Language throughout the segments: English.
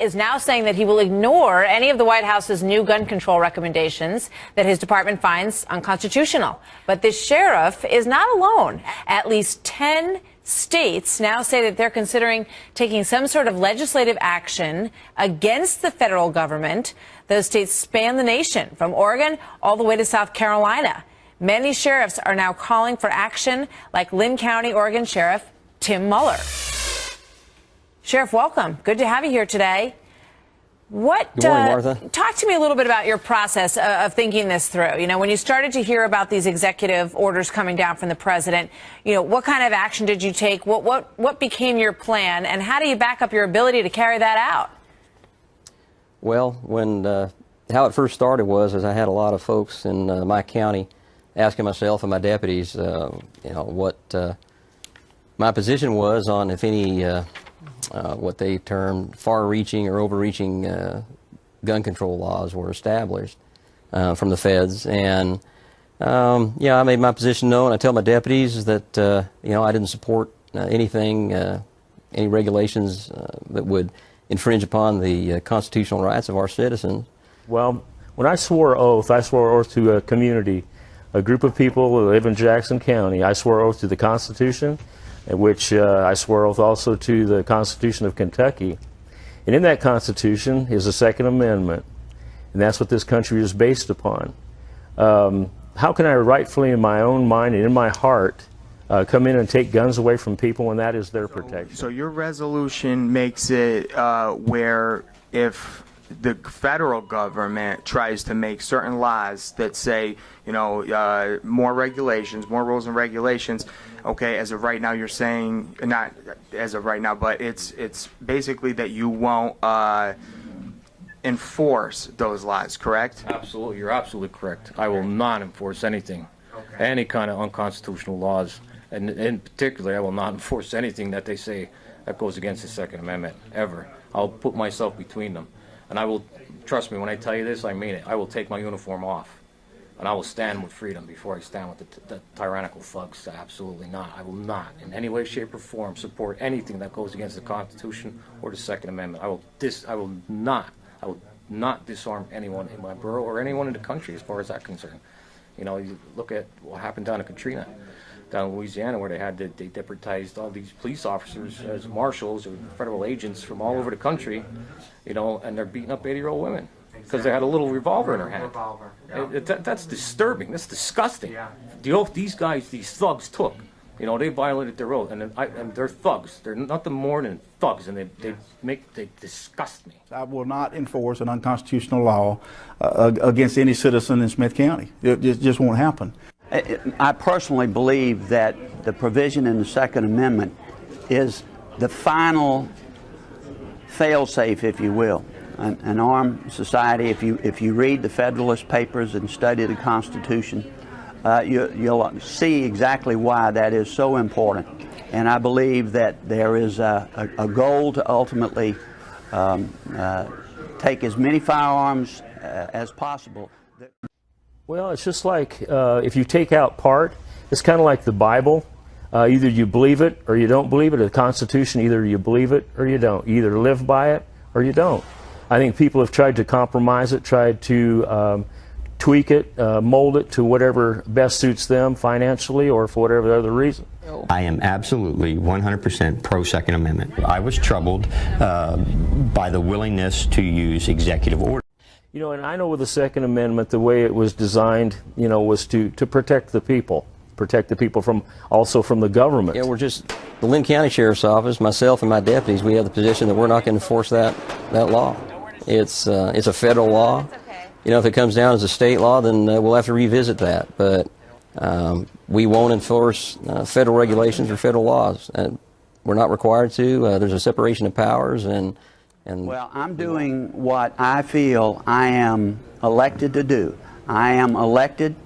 is now saying that he will ignore any of the White House's new gun control recommendations that his department finds unconstitutional. But this sheriff is not alone. At least 10 states now say that they're considering taking some sort of legislative action against the federal government. Those states span the nation, from Oregon all the way to South Carolina. Many sheriffs are now calling for action, like Lynn County, Oregon Sheriff Tim Mueller. Sheriff, welcome. Good to have you here today. Good morning, Martha. Talk to me a little bit about your process of thinking this through. You know, when you started to hear about these executive orders coming down from the president, you know, what kind of action did you take? What became your plan, and how do you back up your ability to carry that out? Well, how it first started was I had a lot of folks in my county asking myself and my deputies, you know, what my position was on if any what they termed far-reaching or overreaching gun control laws were established from the feds. And yeah, I made my position known. I tell my deputies that you know, I didn't support anything, any regulations that would infringe upon the constitutional rights of our citizens. Well, when I swore oath to a community, a group of people who live in Jackson County. I swore oath to the Constitution, which I swore oath also to the Constitution of Kentucky. And in that Constitution is the Second Amendment, and that's what this country is based upon. How can I rightfully, in my own mind and in my heart, come in and take guns away from people when that is their protection? So your resolution makes it where if the federal government tries to make certain laws that say, you know, more regulations, more rules and regulations, okay, as of right now you're saying, not as of right now, but it's basically that you won't enforce those laws, correct? Absolutely, you're absolutely correct. I will not enforce anything, any kind of unconstitutional laws, and in particular, I will not enforce anything that they say that goes against the Second Amendment, ever. I'll put myself between them. And I will, trust me, when I tell you this, I mean it. I will take my uniform off, and I will stand with freedom before I stand with the tyrannical thugs. Absolutely not. I will not, in any way, shape, or form, support anything that goes against the Constitution or the Second Amendment. I will not disarm anyone in my borough or anyone in the country, as far as that's concerned. You know, you look at what happened down in Katrina, down in Louisiana, where they deputized all these police officers as marshals or federal agents from all over the country, you know, and they're beating up 80-year-old women because they had a little revolver in their hand. That's disturbing. That's disgusting. The oath these thugs took, you know, they violated their oath, and they're thugs. They're nothing more than thugs, and they disgust me. I will not enforce an unconstitutional law against any citizen in Smith County. It just won't happen. I personally believe that the provision in the Second Amendment is the final fail-safe, if you will. An armed society, if you read the Federalist Papers and study the Constitution, you'll see exactly why that is so important. And I believe that there is a goal to ultimately take as many firearms as possible. Well, it's just like if you take out part, it's kind of like the Bible. Either you believe it or you don't believe it. The Constitution, either you believe it or you don't. You either live by it or you don't. I think people have tried to compromise it, tried to tweak it, mold it to whatever best suits them financially or for whatever other reason. I am absolutely 100% pro-Second Amendment. I was troubled by the willingness to use executive order. You know, and I know with the Second Amendment, the way it was designed, you know, was to protect the people from, also from the government. Yeah, we're just, the Lynn County Sheriff's Office, myself and my deputies, we have the position that we're not going to enforce that law. It's a federal law. You know, if it comes down as a state law, then we'll have to revisit that. But we won't enforce federal regulations or federal laws. And we're not required to. There's a separation of powers, and well, I'm doing what I feel I am elected to do. I am elected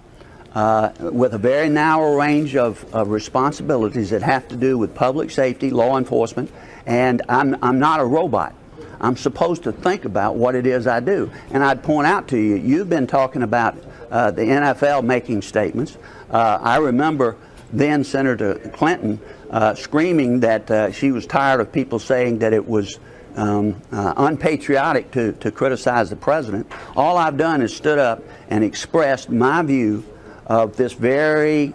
with a very narrow range of responsibilities that have to do with public safety, law enforcement, and I'm not a robot. I'm supposed to think about what it is I do. And I'd point out to you, you've been talking about the NFL making statements. I remember then Senator Clinton screaming that she was tired of people saying that it was unpatriotic to criticize the president. All I've done is stood up and expressed my view of this very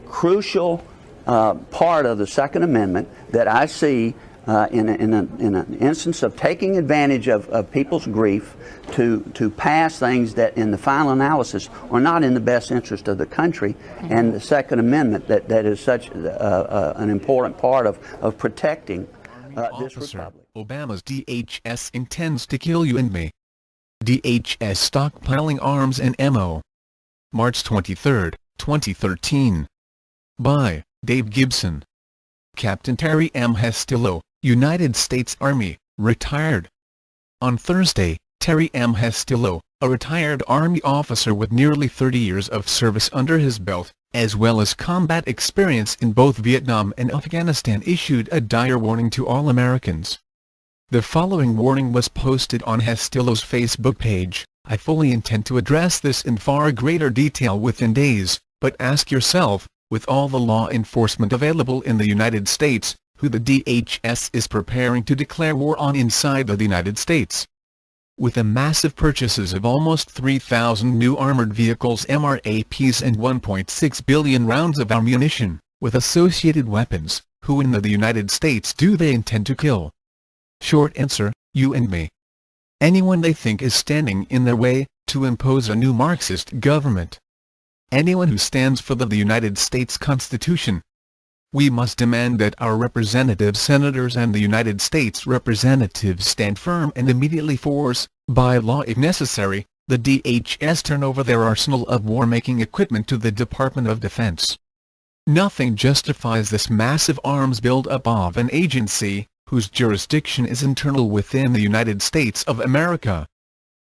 crucial part of the Second Amendment that I see in an instance of taking advantage of people's grief to pass things that in the final analysis are not in the best interest of the country, and the Second Amendment that is such an important part of protecting this republic. Obama's DHS intends to kill you and me. DHS stockpiling arms and ammo. March 23, 2013. By Dave Gibson. Captain Terry M. Hestillo, United States Army, retired. On Thursday, Terry M. Hestillo, a retired Army officer with nearly 30 years of service under his belt, as well as combat experience in both Vietnam and Afghanistan, issued a dire warning to all Americans. The following warning was posted on Hestillo's Facebook page. I fully intend to address this in far greater detail within days, but ask yourself, with all the law enforcement available in the United States, who the DHS is preparing to declare war on inside the United States. With the massive purchases of almost 3,000 new armored vehicles (MRAPs) and 1.6 billion rounds of ammunition, with associated weapons, who in the United States do they intend to kill? Short answer, you and me. Anyone they think is standing in their way, to impose a new Marxist government. Anyone who stands for the United States Constitution. We must demand that our representative senators and the United States representatives stand firm and immediately force, by law if necessary, the DHS turn over their arsenal of war-making equipment to the Department of Defense. Nothing justifies this massive arms build-up of an agency, whose jurisdiction is internal within the United States of America.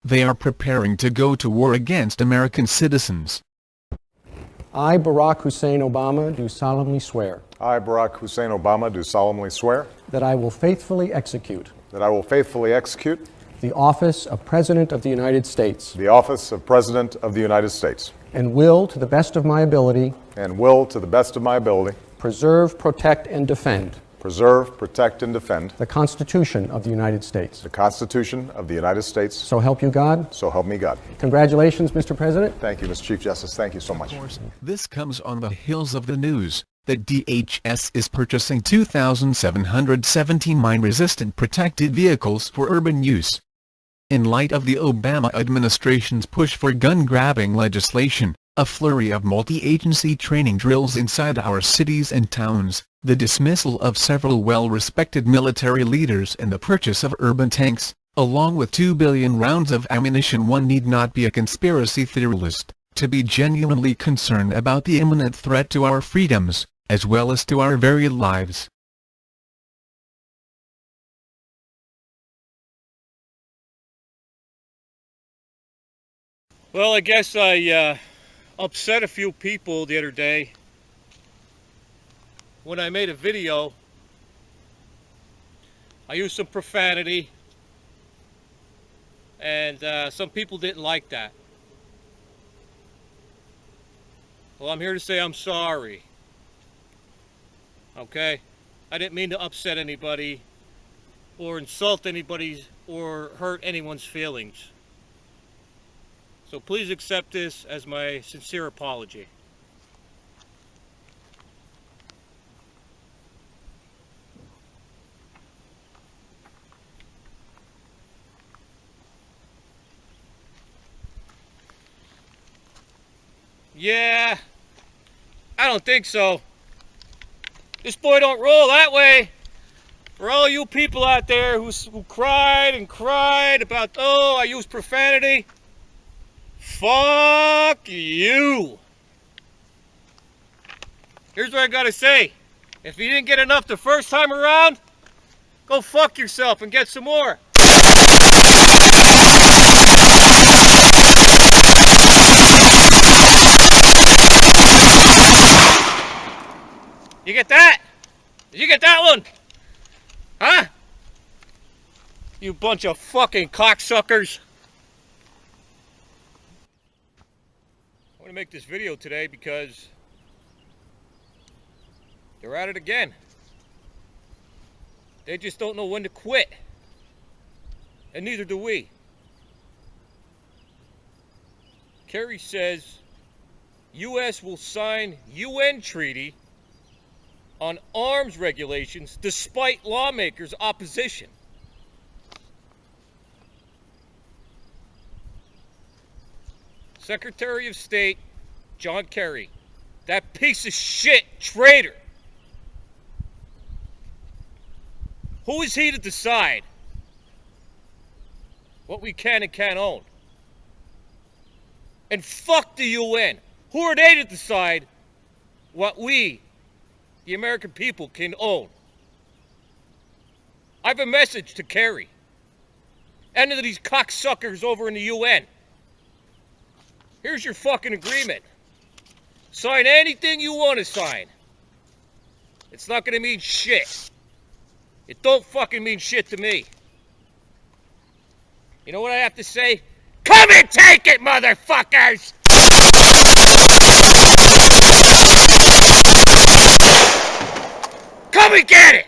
They are preparing to go to war against American citizens. I, Barack Hussein Obama, do solemnly swear. I, Barack Hussein Obama, do solemnly swear. That I will faithfully execute. That I will faithfully execute. The office of President of the United States. The office of President of the United States. And will, to the best of my ability. And will, to the best of my ability. Preserve, protect, and defend. Preserve, protect, and defend. The Constitution of the United States. The Constitution of the United States. So help you God. So help me God. Congratulations, Mr. President. Thank you, Mr. Chief Justice. Thank you so much. This comes on the heels of the news that DHS is purchasing 2,717 mine-resistant protected vehicles for urban use. In light of the Obama administration's push for gun-grabbing legislation, a flurry of multi-agency training drills inside our cities and towns, the dismissal of several well-respected military leaders and the purchase of urban tanks, along with 2 billion rounds of ammunition, one need not be a conspiracy theorist to be genuinely concerned about the imminent threat to our freedoms, as well as to our very lives. Well, I guess I upset a few people the other day when I made a video. I used some profanity, and some people didn't like that. Well, I'm here to say I'm sorry. Okay? I didn't mean to upset anybody or insult anybody or hurt anyone's feelings. So please accept this as my sincere apology. Yeah, I don't think so. This boy don't roll that way. For all you people out there who cried and cried about, oh, I use profanity. Fuck you. Here's what I gotta say. If you didn't get enough the first time around, go fuck yourself and get some more. You get that? Did you get that one? Huh? You bunch of fucking cocksuckers. I want to make this video today because they're at it again. They just don't know when to quit. And neither do we. Kerry says U.S. will sign UN treaty on arms regulations despite lawmakers' opposition. Secretary of State John Kerry, that piece of shit traitor. Who is he to decide what we can and can't own? And fuck the UN. Who are they to decide what we, the American people, can own? I have a message to Kerry and to these cocksuckers over in the UN. Here's your fucking agreement. Sign anything you want to sign. It's not going to mean shit. It don't fucking mean shit to me. You know what I have to say? Come and take it, motherfuckers! Come and get it!